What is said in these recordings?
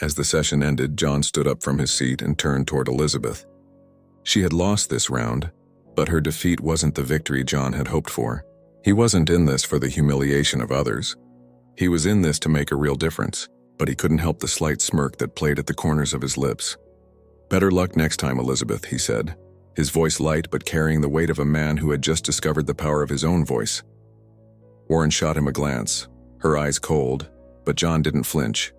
As the session ended, John stood up from his seat and turned toward Elizabeth. She had lost this round, but her defeat wasn't the victory John had hoped for. He wasn't in this for the humiliation of others. He was in this to make a real difference, but he couldn't help the slight smirk that played at the corners of his lips. "Better luck next time, Elizabeth," he said, his voice light but carrying the weight of a man who had just discovered the power of his own voice. Warren shot him a glance, her eyes cold, but John didn't flinch.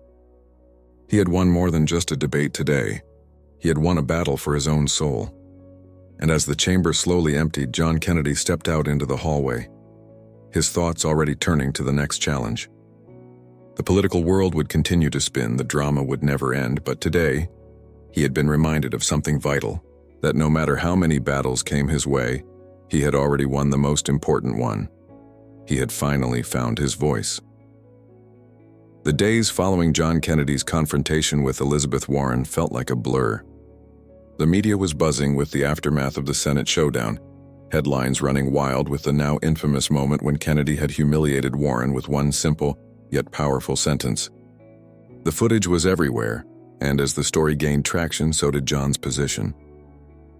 He had won more than just a debate today. He had won a battle for his own soul. And as the chamber slowly emptied, John Kennedy stepped out into the hallway, his thoughts already turning to the next challenge. The political world would continue to spin, the drama would never end, but today, he had been reminded of something vital, that no matter how many battles came his way, he had already won the most important one. He had finally found his voice. The days following John Kennedy's confrontation with Elizabeth Warren felt like a blur. The media was buzzing with the aftermath of the Senate showdown, headlines running wild with the now infamous moment when Kennedy had humiliated Warren with one simple, yet powerful sentence. The footage was everywhere, and as the story gained traction, so did John's position.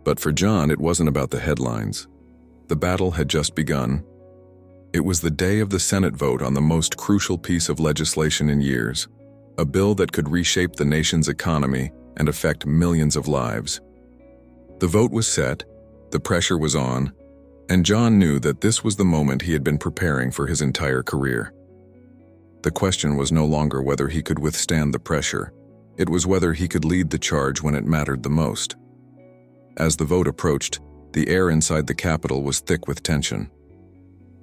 But for John, it wasn't about the headlines. The battle had just begun. It was the day of the Senate vote on the most crucial piece of legislation in years, a bill that could reshape the nation's economy and affect millions of lives. The vote was set, the pressure was on, and John knew that this was the moment he had been preparing for his entire career. The question was no longer whether he could withstand the pressure, it was whether he could lead the charge when it mattered the most. As the vote approached, the air inside the Capitol was thick with tension.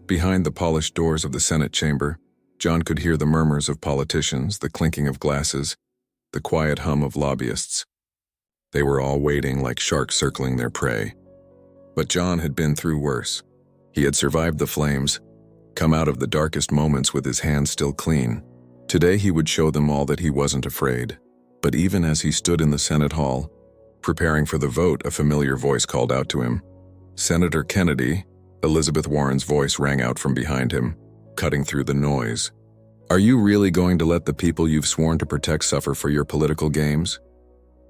Behind the polished doors of the Senate chamber, John could hear the murmurs of politicians, the clinking of glasses, the quiet hum of lobbyists. They were all waiting like sharks circling their prey. But John had been through worse. He had survived the flames, come out of the darkest moments with his hands still clean. Today he would show them all that he wasn't afraid. But even as he stood in the Senate hall, preparing for the vote, a familiar voice called out to him. "Senator Kennedy," Elizabeth Warren's voice rang out from behind him, cutting through the noise. "Are you really going to let the people you've sworn to protect suffer for your political games?"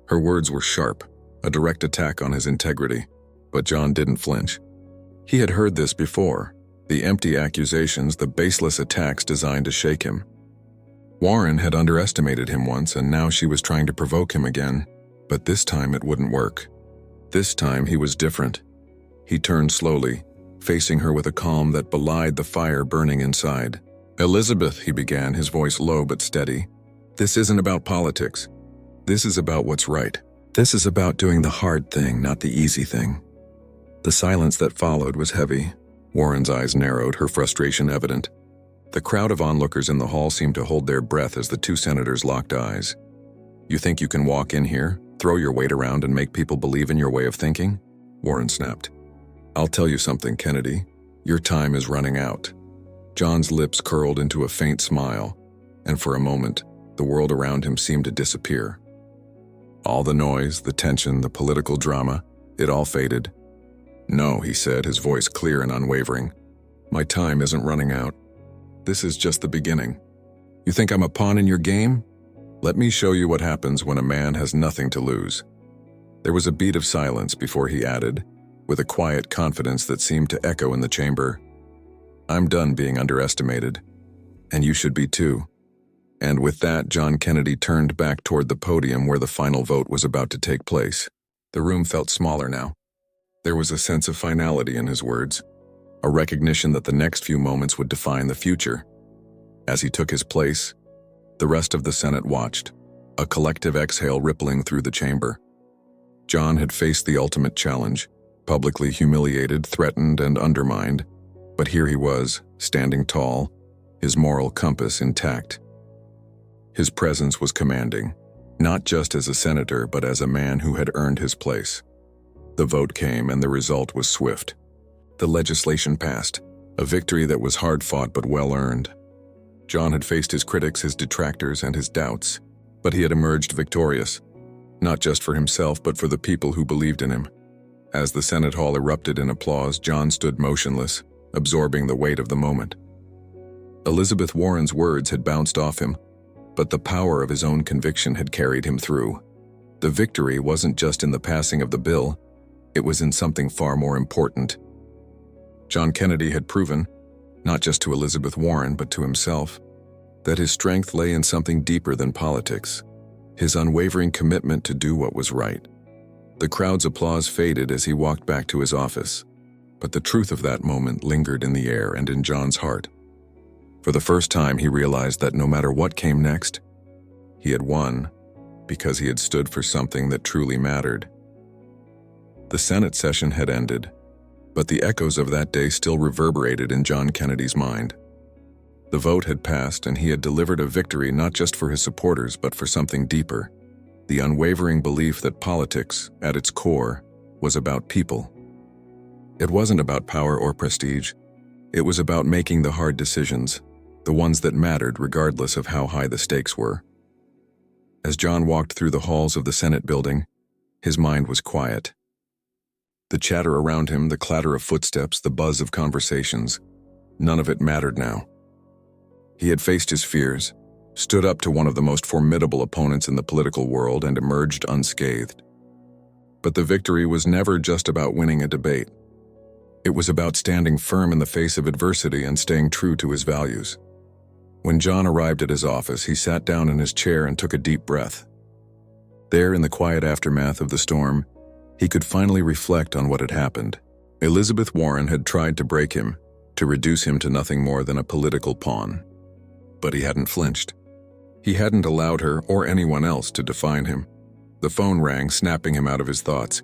Her words were sharp, a direct attack on his integrity, but John didn't flinch. He had heard this before, the empty accusations, the baseless attacks designed to shake him. Warren had underestimated him once, and now she was trying to provoke him again, but this time it wouldn't work. This time he was different. He turned slowly, facing her with a calm that belied the fire burning inside. "Elizabeth," he began, his voice low but steady, "this isn't about politics. This is about what's right. This is about doing the hard thing, not the easy thing." The silence that followed was heavy. Warren's eyes narrowed, her frustration evident. The crowd of onlookers in the hall seemed to hold their breath as the two senators locked eyes. "You think you can walk in here, throw your weight around and make people believe in your way of thinking?" Warren snapped. "I'll tell you something, Kennedy. Your time is running out." John's lips curled into a faint smile, and for a moment, the world around him seemed to disappear. All the noise, the tension, the political drama, it all faded. "No," he said, his voice clear and unwavering. "My time isn't running out. This is just the beginning. You think I'm a pawn in your game? Let me show you what happens when a man has nothing to lose." There was a beat of silence before he added, with a quiet confidence that seemed to echo in the chamber, "I'm done being underestimated, and you should be too." And with that, John Kennedy turned back toward the podium where the final vote was about to take place. The room felt smaller now. There was a sense of finality in his words, a recognition that the next few moments would define the future. As he took his place, the rest of the Senate watched, a collective exhale rippling through the chamber. John had faced the ultimate challenge, publicly humiliated, threatened, and undermined, but here he was, standing tall, his moral compass intact. His presence was commanding, not just as a senator, but as a man who had earned his place. The vote came, and the result was swift. The legislation passed, a victory that was hard-fought but well-earned. John had faced his critics, his detractors, and his doubts, but he had emerged victorious, not just for himself, but for the people who believed in him. As the Senate hall erupted in applause, John stood motionless, absorbing the weight of the moment. Elizabeth Warren's words had bounced off him, but the power of his own conviction had carried him through. The victory wasn't just in the passing of the bill, it was in something far more important. John Kennedy had proven, not just to Elizabeth Warren but to himself, that his strength lay in something deeper than politics, his unwavering commitment to do what was right. The crowd's applause faded as he walked back to his office, but the truth of that moment lingered in the air and in John's heart. For the first time, he realized that no matter what came next, he had won because he had stood for something that truly mattered. The Senate session had ended, but the echoes of that day still reverberated in John Kennedy's mind. The vote had passed, and he had delivered a victory not just for his supporters but for something deeper, the unwavering belief that politics, at its core, was about people. It wasn't about power or prestige. It was about making the hard decisions, the ones that mattered regardless of how high the stakes were. As John walked through the halls of the Senate building, his mind was quiet. The chatter around him, the clatter of footsteps, the buzz of conversations, none of it mattered now. He had faced his fears, stood up to one of the most formidable opponents in the political world, and emerged unscathed. But the victory was never just about winning a debate. It was about standing firm in the face of adversity and staying true to his values. When John arrived at his office, he sat down in his chair and took a deep breath. There, in the quiet aftermath of the storm, he could finally reflect on what had happened. Elizabeth Warren had tried to break him, to reduce him to nothing more than a political pawn. But he hadn't flinched. He hadn't allowed her or anyone else to define him. The phone rang, snapping him out of his thoughts.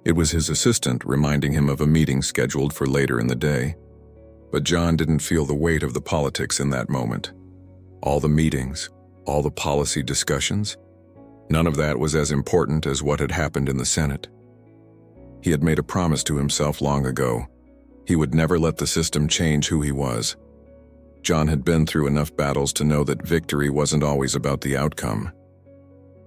It was his assistant reminding him of a meeting scheduled for later in the day. But John didn't feel the weight of the politics in that moment. All the meetings, all the policy discussions, none of that was as important as what had happened in the Senate. He had made a promise to himself long ago. He would never let the system change who he was. John had been through enough battles to know that victory wasn't always about the outcome.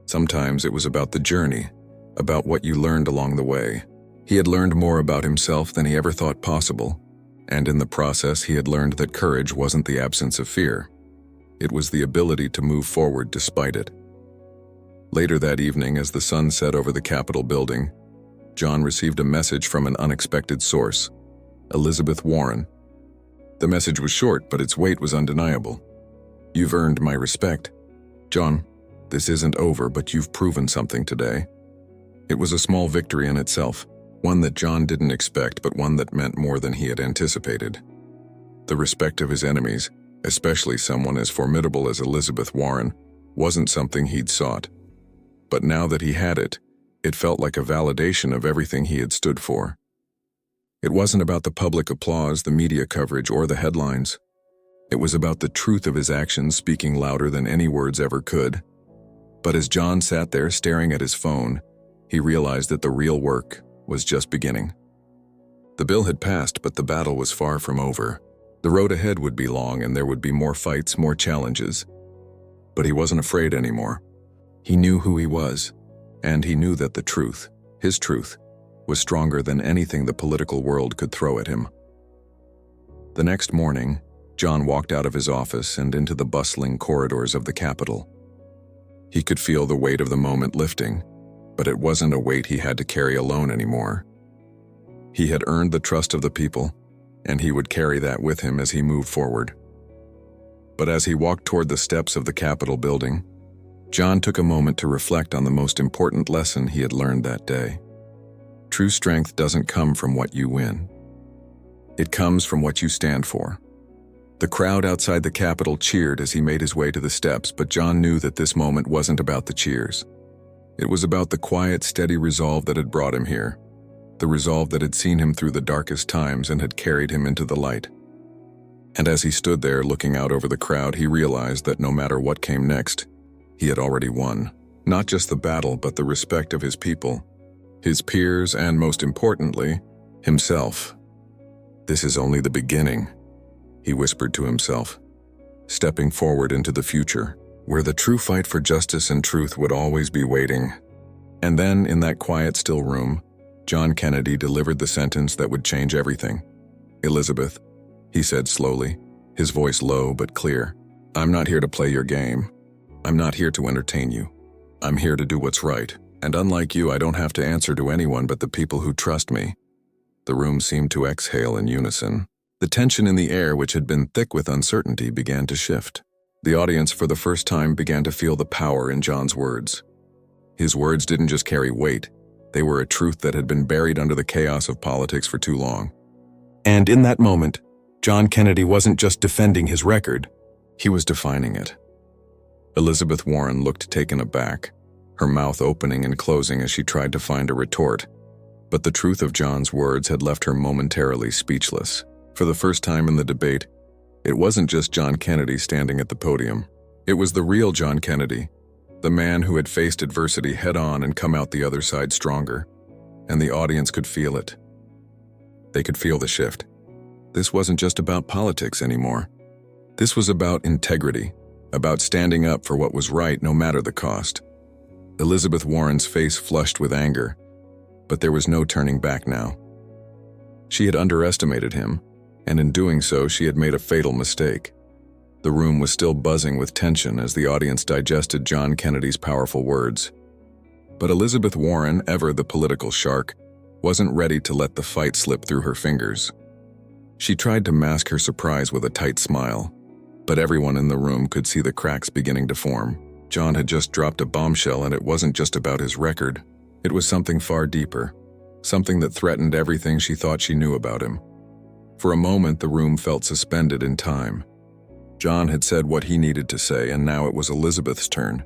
Sometimes it was about the journey, about what you learned along the way. He had learned more about himself than he ever thought possible, and in the process he had learned that courage wasn't the absence of fear. It was the ability to move forward despite it. Later that evening, as the sun set over the Capitol building, John received a message from an unexpected source, Elizabeth Warren. The message was short, but its weight was undeniable. "You've earned my respect. John, this isn't over, but you've proven something today." It was a small victory in itself, one that John didn't expect, but one that meant more than he had anticipated. The respect of his enemies, especially someone as formidable as Elizabeth Warren, wasn't something he'd sought. But now that he had it, it felt like a validation of everything he had stood for. It wasn't about the public applause, the media coverage, or the headlines. It was about the truth of his actions speaking louder than any words ever could. But as John sat there staring at his phone, he realized that the real work was just beginning. The bill had passed, but the battle was far from over. The road ahead would be long, and there would be more fights, more challenges. But he wasn't afraid anymore. He knew who he was, and he knew that the truth, his truth, was stronger than anything the political world could throw at him. The next morning, John walked out of his office and into the bustling corridors of the Capitol. He could feel the weight of the moment lifting, but it wasn't a weight he had to carry alone anymore. He had earned the trust of the people, and he would carry that with him as he moved forward. But as he walked toward the steps of the Capitol building, John took a moment to reflect on the most important lesson he had learned that day. True strength doesn't come from what you win. It comes from what you stand for. The crowd outside the Capitol cheered as he made his way to the steps, but John knew that this moment wasn't about the cheers. It was about the quiet, steady resolve that had brought him here, the resolve that had seen him through the darkest times and had carried him into the light. And as he stood there looking out over the crowd, he realized that no matter what came next, he had already won. Not just the battle, but the respect of his people, his peers, and most importantly, himself. "This is only the beginning," he whispered to himself, stepping forward into the future, where the true fight for justice and truth would always be waiting. And then, in that quiet, still room, John Kennedy delivered the sentence that would change everything. "Elizabeth," he said slowly, his voice low but clear, "I'm not here to play your game. I'm not here to entertain you. I'm here to do what's right, and unlike you, I don't have to answer to anyone but the people who trust me." The room seemed to exhale in unison. The tension in the air, which had been thick with uncertainty, began to shift. The audience, for the first time, began to feel the power in John's words. His words didn't just carry weight. They were a truth that had been buried under the chaos of politics for too long. And in that moment, John Kennedy wasn't just defending his record, he was defining it. Elizabeth Warren looked taken aback, her mouth opening and closing as she tried to find a retort. But the truth of John's words had left her momentarily speechless. For the first time in the debate, it wasn't just John Kennedy standing at the podium. It was the real John Kennedy, the man who had faced adversity head-on and come out the other side stronger. And the audience could feel it. They could feel the shift. This wasn't just about politics anymore. This was about integrity, about standing up for what was right no matter the cost. Elizabeth Warren's face flushed with anger, but there was no turning back now. She had underestimated him, and in doing so, she had made a fatal mistake. The room was still buzzing with tension as the audience digested John Kennedy's powerful words. But Elizabeth Warren, ever the political shark, wasn't ready to let the fight slip through her fingers. She tried to mask her surprise with a tight smile, but everyone in the room could see the cracks beginning to form. John had just dropped a bombshell, and it wasn't just about his record. It was something far deeper, something that threatened everything she thought she knew about him. For a moment, the room felt suspended in time. John had said what he needed to say, and now it was Elizabeth's turn.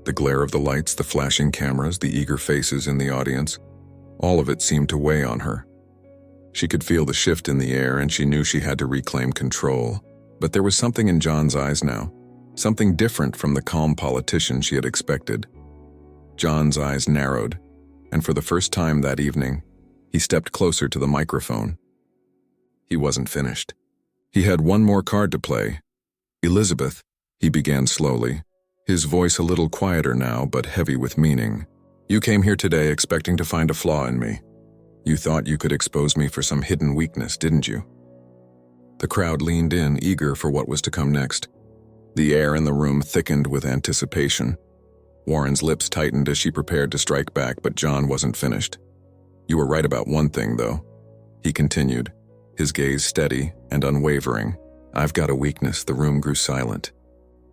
The glare of the lights, the flashing cameras, the eager faces in the audience, all of it seemed to weigh on her. She could feel the shift in the air, and she knew she had to reclaim control. But there was something in John's eyes now, something different from the calm politician she had expected. John's eyes narrowed, and for the first time that evening, he stepped closer to the microphone. He wasn't finished. He had one more card to play. "Elizabeth," he began slowly, his voice a little quieter now but heavy with meaning. "You came here today expecting to find a flaw in me. You thought you could expose me for some hidden weakness, didn't you?" The crowd leaned in, eager for what was to come next. The air in the room thickened with anticipation. Warren's lips tightened as she prepared to strike back, but John wasn't finished. "You were right about one thing, though," he continued, his gaze steady and unwavering. "I've got a weakness." The room grew silent.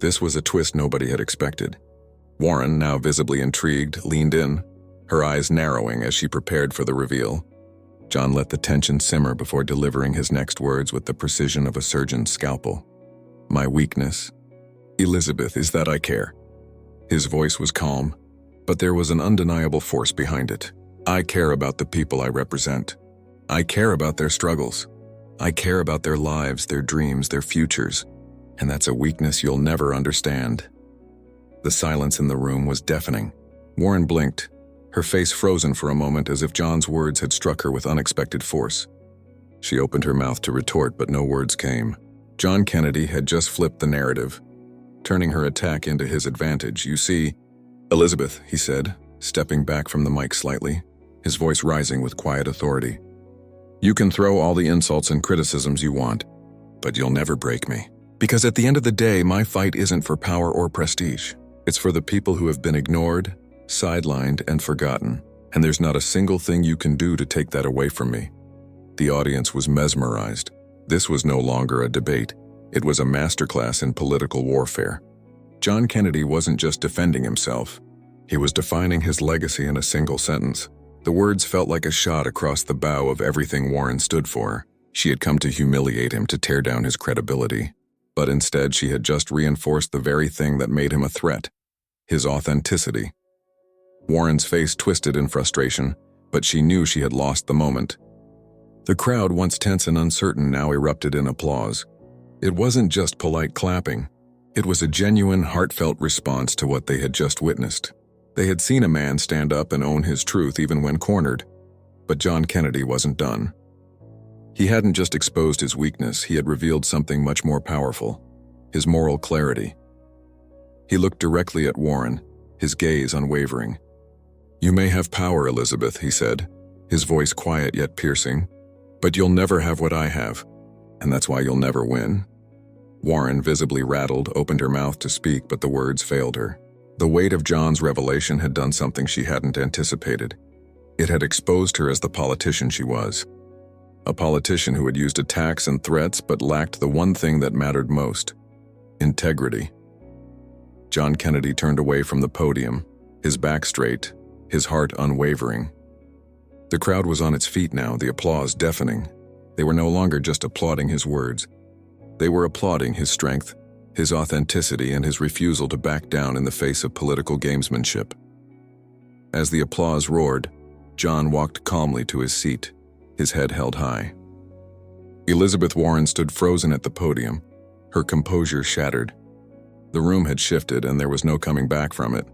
This was a twist nobody had expected. Warren, now visibly intrigued, leaned in, her eyes narrowing as she prepared for the reveal. John let the tension simmer before delivering his next words with the precision of a surgeon's scalpel. "My weakness, Elizabeth, is that I care." His voice was calm, but there was an undeniable force behind it. "I care about the people I represent. I care about their struggles. I care about their lives, their dreams, their futures. And that's a weakness you'll never understand." The silence in the room was deafening. Warren blinked, her face frozen for a moment as if John's words had struck her with unexpected force. She opened her mouth to retort, but no words came. John Kennedy had just flipped the narrative, turning her attack into his advantage. "You see, Elizabeth," he said, stepping back from the mic slightly, his voice rising with quiet authority. "You can throw all the insults and criticisms you want, but you'll never break me. Because at the end of the day, my fight isn't for power or prestige. It's for the people who have been ignored, sidelined, and forgotten. And there's not a single thing you can do to take that away from me." The audience was mesmerized. This was no longer a debate. It was a masterclass in political warfare. John Kennedy wasn't just defending himself. He was defining his legacy in a single sentence. The words felt like a shot across the bow of everything Warren stood for. She had come to humiliate him, to tear down his credibility. But instead, she had just reinforced the very thing that made him a threat: his authenticity. Warren's face twisted in frustration, but she knew she had lost the moment. The crowd, once tense and uncertain, now erupted in applause. It wasn't just polite clapping. It was a genuine, heartfelt response to what they had just witnessed. They had seen a man stand up and own his truth even when cornered. But John Kennedy wasn't done. He hadn't just exposed his weakness, he had revealed something much more powerful: his moral clarity. He looked directly at Warren, his gaze unwavering. "You may have power, Elizabeth," he said, his voice quiet yet piercing, "but you'll never have what I have, and that's why you'll never win." Warren, visibly rattled, opened her mouth to speak, but the words failed her. The weight of John's revelation had done something she hadn't anticipated. It had exposed her as the politician she was. A politician who had used attacks and threats but lacked the one thing that mattered most: integrity. John Kennedy turned away from the podium, his back straight, his heart unwavering. The crowd was on its feet now, the applause deafening. They were no longer just applauding his words. They were applauding his strength, his authenticity, and his refusal to back down in the face of political gamesmanship. As the applause roared, John walked calmly to his seat, his head held high. Elizabeth Warren stood frozen at the podium, her composure shattered. The room had shifted, and there was no coming back from it.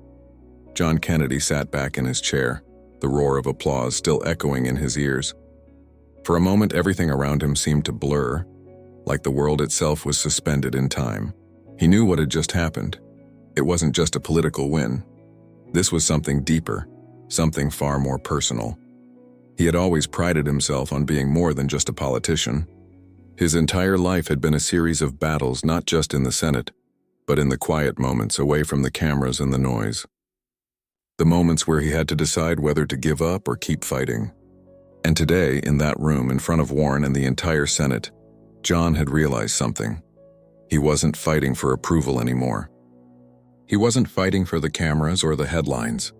John Kennedy sat back in his chair, the roar of applause still echoing in his ears. For a moment, everything around him seemed to blur, like the world itself was suspended in time. He knew what had just happened. It wasn't just a political win. This was something deeper, something far more personal. He had always prided himself on being more than just a politician. His entire life had been a series of battles, not just in the Senate, but in the quiet moments away from the cameras and the noise. The moments where he had to decide whether to give up or keep fighting. And today, in that room in front of Warren and the entire Senate, John had realized something. He wasn't fighting for approval anymore. He wasn't fighting for the cameras or the headlines.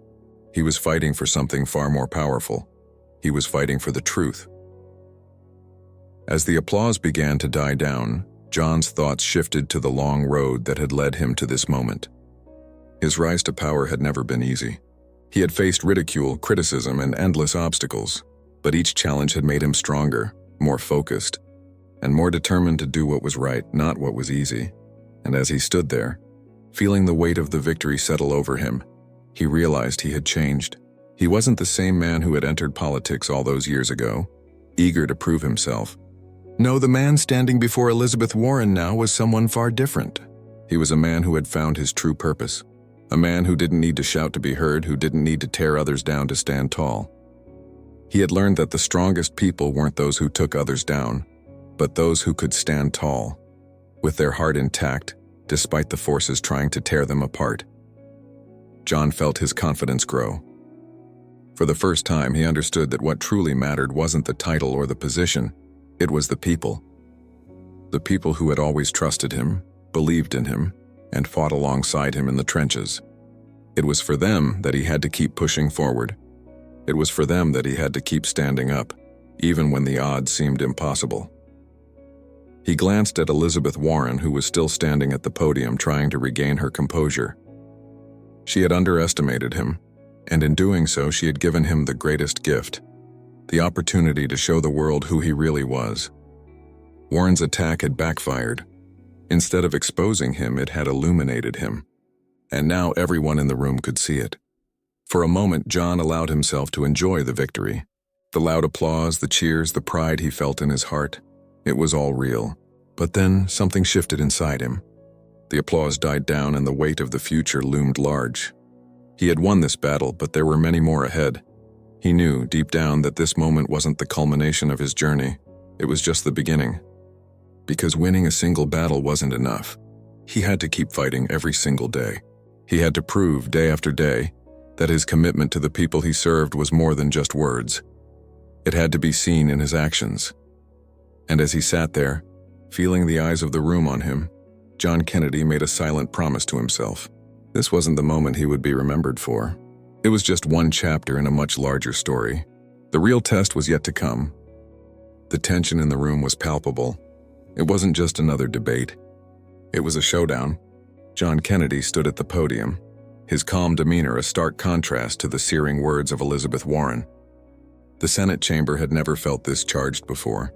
He was fighting for something far more powerful. He was fighting for the truth. As the applause began to die down, John's thoughts shifted to the long road that had led him to this moment. His rise to power had never been easy. He had faced ridicule, criticism, and endless obstacles, but each challenge had made him stronger, more focused, and more determined to do what was right, not what was easy. And as he stood there, feeling the weight of the victory settle over him, he realized he had changed. He wasn't the same man who had entered politics all those years ago, eager to prove himself. No, the man standing before Elizabeth Warren now was someone far different. He was a man who had found his true purpose. A man who didn't need to shout to be heard, who didn't need to tear others down to stand tall. He had learned that the strongest people weren't those who took others down, but those who could stand tall, with their heart intact, despite the forces trying to tear them apart. John felt his confidence grow. For the first time, he understood that what truly mattered wasn't the title or the position, it was the people. The people who had always trusted him, believed in him, and fought alongside him in the trenches. It was for them that he had to keep pushing forward. It was for them that he had to keep standing up, even when the odds seemed impossible. He glanced at Elizabeth Warren, who was still standing at the podium trying to regain her composure. She had underestimated him, and in doing so, she had given him the greatest gift, the opportunity to show the world who he really was. Warren's attack had backfired. Instead of exposing him, it had illuminated him. And now everyone in the room could see it. For a moment, John allowed himself to enjoy the victory. The loud applause, the cheers, the pride he felt in his heart. It was all real. But then something shifted inside him. The applause died down and the weight of the future loomed large. He had won this battle, but there were many more ahead. He knew, deep down, that this moment wasn't the culmination of his journey. It was just the beginning. Because winning a single battle wasn't enough. He had to keep fighting every single day. He had to prove, day after day, that his commitment to the people he served was more than just words. It had to be seen in his actions. And as he sat there, feeling the eyes of the room on him, John Kennedy made a silent promise to himself. This wasn't the moment he would be remembered for. It was just one chapter in a much larger story. The real test was yet to come. The tension in the room was palpable. It wasn't just another debate. It was a showdown. John Kennedy stood at the podium, his calm demeanor a stark contrast to the searing words of Elizabeth Warren. The Senate chamber had never felt this charged before.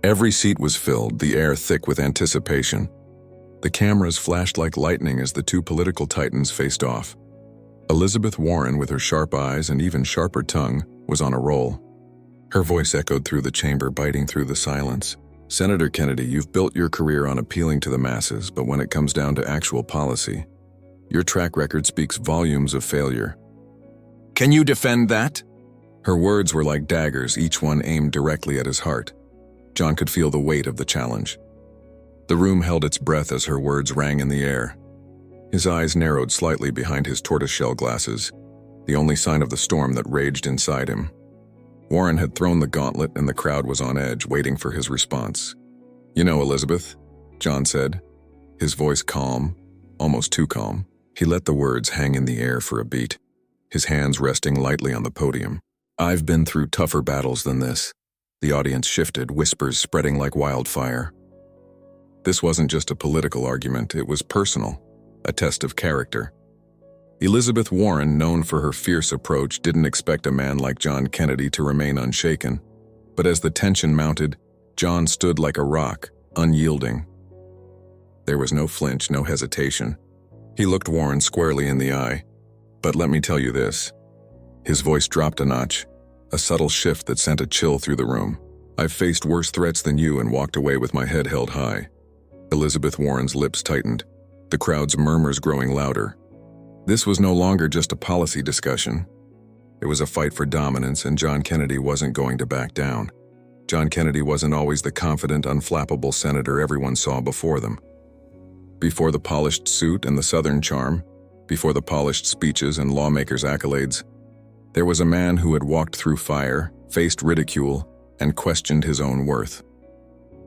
Every seat was filled, the air thick with anticipation. The cameras flashed like lightning as the two political titans faced off. Elizabeth Warren, with her sharp eyes and even sharper tongue, was on a roll. Her voice echoed through the chamber, biting through the silence. Senator Kennedy, you've built your career on appealing to the masses, but when it comes down to actual policy, your track record speaks volumes of failure. Can you defend that? Her words were like daggers, each one aimed directly at his heart. John could feel the weight of the challenge. The room held its breath as her words rang in the air. His eyes narrowed slightly behind his tortoiseshell glasses, the only sign of the storm that raged inside him. Warren had thrown the gauntlet and the crowd was on edge, waiting for his response. "You know, Elizabeth," John said, his voice calm, almost too calm. He let the words hang in the air for a beat, his hands resting lightly on the podium. "I've been through tougher battles than this." The audience shifted, whispers spreading like wildfire. This wasn't just a political argument, it was personal, a test of character. Elizabeth Warren, known for her fierce approach, didn't expect a man like John Kennedy to remain unshaken. But as the tension mounted, John stood like a rock, unyielding. There was no flinch, no hesitation. He looked Warren squarely in the eye. "But let me tell you this." His voice dropped a notch, a subtle shift that sent a chill through the room. "I've faced worse threats than you and walked away with my head held high." Elizabeth Warren's lips tightened, the crowd's murmurs growing louder. This was no longer just a policy discussion. It was a fight for dominance, and John Kennedy wasn't going to back down. John Kennedy wasn't always the confident, unflappable senator everyone saw before them. Before the polished suit and the Southern charm, before the polished speeches and lawmakers' accolades, there was a man who had walked through fire, faced ridicule, and questioned his own worth.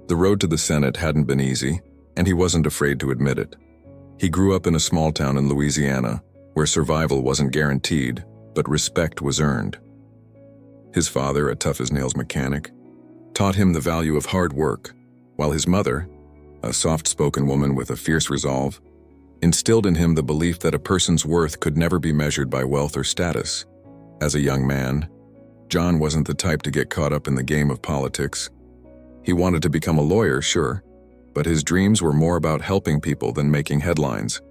The road to the Senate hadn't been easy, and he wasn't afraid to admit it. He grew up in a small town in Louisiana, where survival wasn't guaranteed, but respect was earned. His father, a tough-as-nails mechanic, taught him the value of hard work, while his mother, a soft-spoken woman with a fierce resolve, instilled in him the belief that a person's worth could never be measured by wealth or status. As a young man, John wasn't the type to get caught up in the game of politics. He wanted to become a lawyer, sure, but his dreams were more about helping people than making headlines.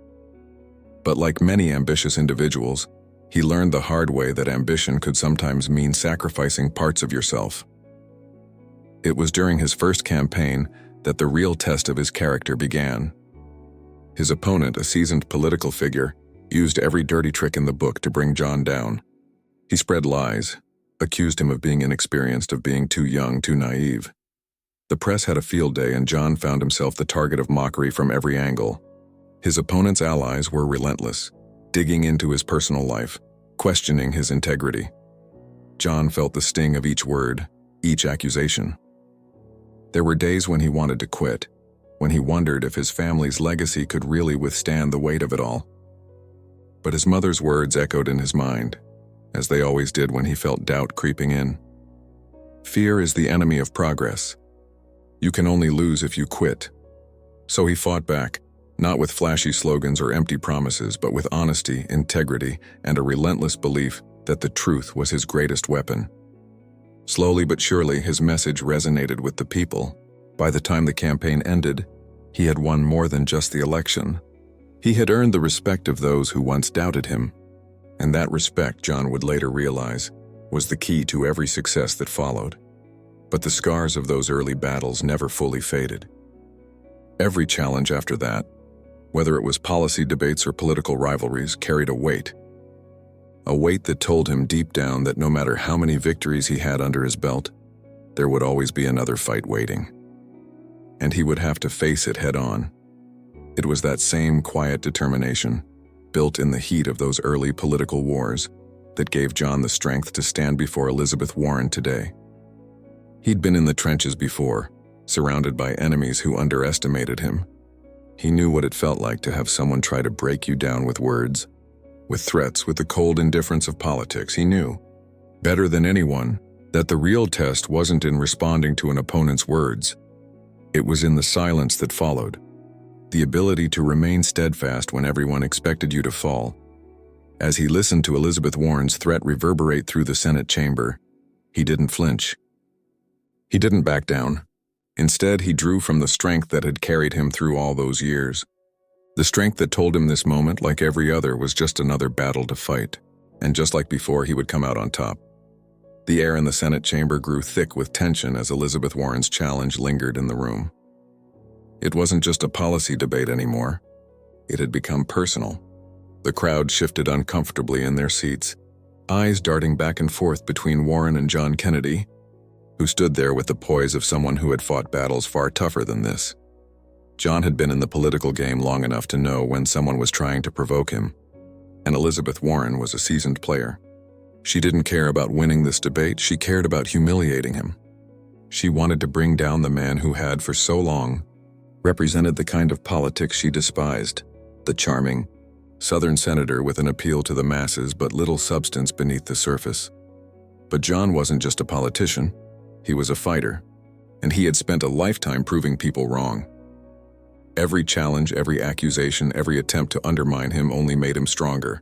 But like many ambitious individuals, he learned the hard way that ambition could sometimes mean sacrificing parts of yourself. It was during his first campaign that the real test of his character began. His opponent, a seasoned political figure, used every dirty trick in the book to bring John down. He spread lies, accused him of being inexperienced, of being too young, too naive. The press had a field day, and John found himself the target of mockery from every angle. His opponent's allies were relentless, digging into his personal life, questioning his integrity. John felt the sting of each word, each accusation. There were days when he wanted to quit, when he wondered if his family's legacy could really withstand the weight of it all. But his mother's words echoed in his mind, as they always did when he felt doubt creeping in. "Fear is the enemy of progress. You can only lose if you quit." So he fought back, not with flashy slogans or empty promises, but with honesty, integrity, and a relentless belief that the truth was his greatest weapon. Slowly but surely, his message resonated with the people. By the time the campaign ended, he had won more than just the election. He had earned the respect of those who once doubted him, and that respect, John would later realize, was the key to every success that followed. But the scars of those early battles never fully faded. Every challenge after that, whether it was policy debates or political rivalries, carried a weight that told him deep down that no matter how many victories he had under his belt, there would always be another fight waiting. And he would have to face it head on. It was that same quiet determination, built in the heat of those early political wars, that gave John the strength to stand before Elizabeth Warren today. He'd been in the trenches before, surrounded by enemies who underestimated him. He knew what it felt like to have someone try to break you down with words, with threats, with the cold indifference of politics. He knew, better than anyone, that the real test wasn't in responding to an opponent's words. It was in the silence that followed, the ability to remain steadfast when everyone expected you to fall. As he listened to Elizabeth Warren's threat reverberate through the Senate chamber, he didn't flinch. He didn't back down. Instead, he drew from the strength that had carried him through all those years. The strength that told him this moment, like every other, was just another battle to fight, and just like before, he would come out on top. The air in the Senate chamber grew thick with tension as Elizabeth Warren's challenge lingered in the room. It wasn't just a policy debate anymore. It had become personal. The crowd shifted uncomfortably in their seats, eyes darting back and forth between Warren and John Kennedy, who stood there with the poise of someone who had fought battles far tougher than this. John had been in the political game long enough to know when someone was trying to provoke him, and Elizabeth Warren was a seasoned player. She didn't care about winning this debate, she cared about humiliating him. She wanted to bring down the man who had, for so long, represented the kind of politics she despised, the charming, Southern senator with an appeal to the masses but little substance beneath the surface. But John wasn't just a politician, he was a fighter, and he had spent a lifetime proving people wrong. Every challenge, every accusation, every attempt to undermine him only made him stronger.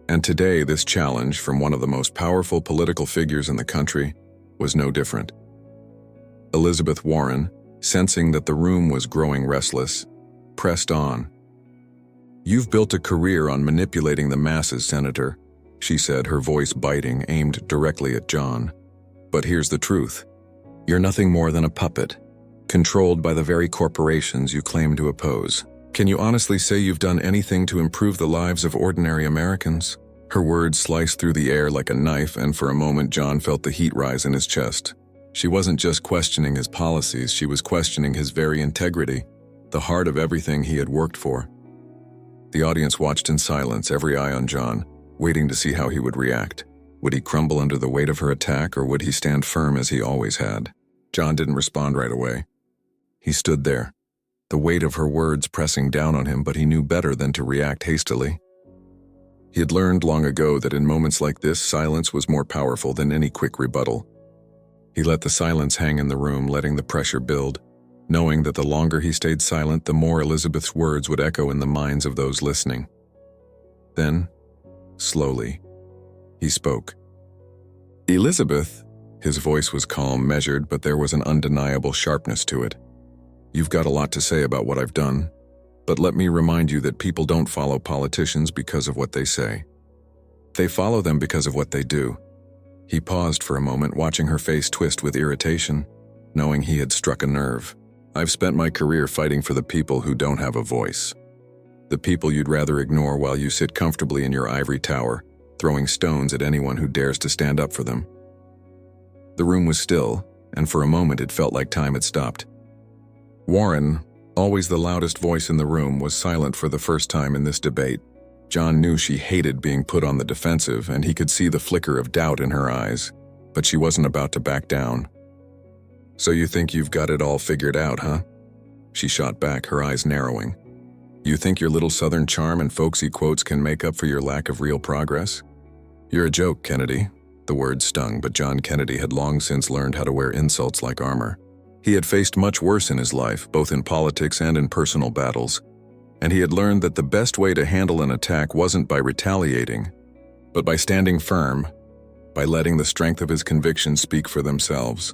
And today, this challenge from one of the most powerful political figures in the country was no different. Elizabeth Warren, sensing that the room was growing restless, pressed on. "You've built a career on manipulating the masses, Senator," she said, her voice biting, aimed directly at John. "But here's the truth. You're nothing more than a puppet, controlled by the very corporations you claim to oppose. Can you honestly say you've done anything to improve the lives of ordinary Americans?" Her words sliced through the air like a knife, and for a moment John felt the heat rise in his chest. She wasn't just questioning his policies, she was questioning his very integrity, the heart of everything he had worked for. The audience watched in silence, every eye on John, waiting to see how he would react. Would he crumble under the weight of her attack, or would he stand firm as he always had? John didn't respond right away. He stood there, the weight of her words pressing down on him, but he knew better than to react hastily. He had learned long ago that in moments like this, silence was more powerful than any quick rebuttal. He let the silence hang in the room, letting the pressure build, knowing that the longer he stayed silent, the more Elizabeth's words would echo in the minds of those listening. Then, slowly, he spoke. "Elizabeth," his voice was calm, measured, but there was an undeniable sharpness to it. "You've got a lot to say about what I've done, but let me remind you that people don't follow politicians because of what they say. They follow them because of what they do." He paused for a moment, watching her face twist with irritation, knowing he had struck a nerve. "I've spent my career fighting for the people who don't have a voice. The people you'd rather ignore while you sit comfortably in your ivory tower, throwing stones at anyone who dares to stand up for them." The room was still, and for a moment it felt like time had stopped. Warren, always the loudest voice in the room, was silent for the first time in this debate. John knew she hated being put on the defensive, and he could see the flicker of doubt in her eyes, but she wasn't about to back down. "So you think you've got it all figured out, huh?" She shot back, her eyes narrowing. "You think your little Southern charm and folksy quotes can make up for your lack of real progress? You're a joke, Kennedy." The words stung, but John Kennedy had long since learned how to wear insults like armor. He had faced much worse in his life, both in politics and in personal battles, and he had learned that the best way to handle an attack wasn't by retaliating, but by standing firm, by letting the strength of his convictions speak for themselves.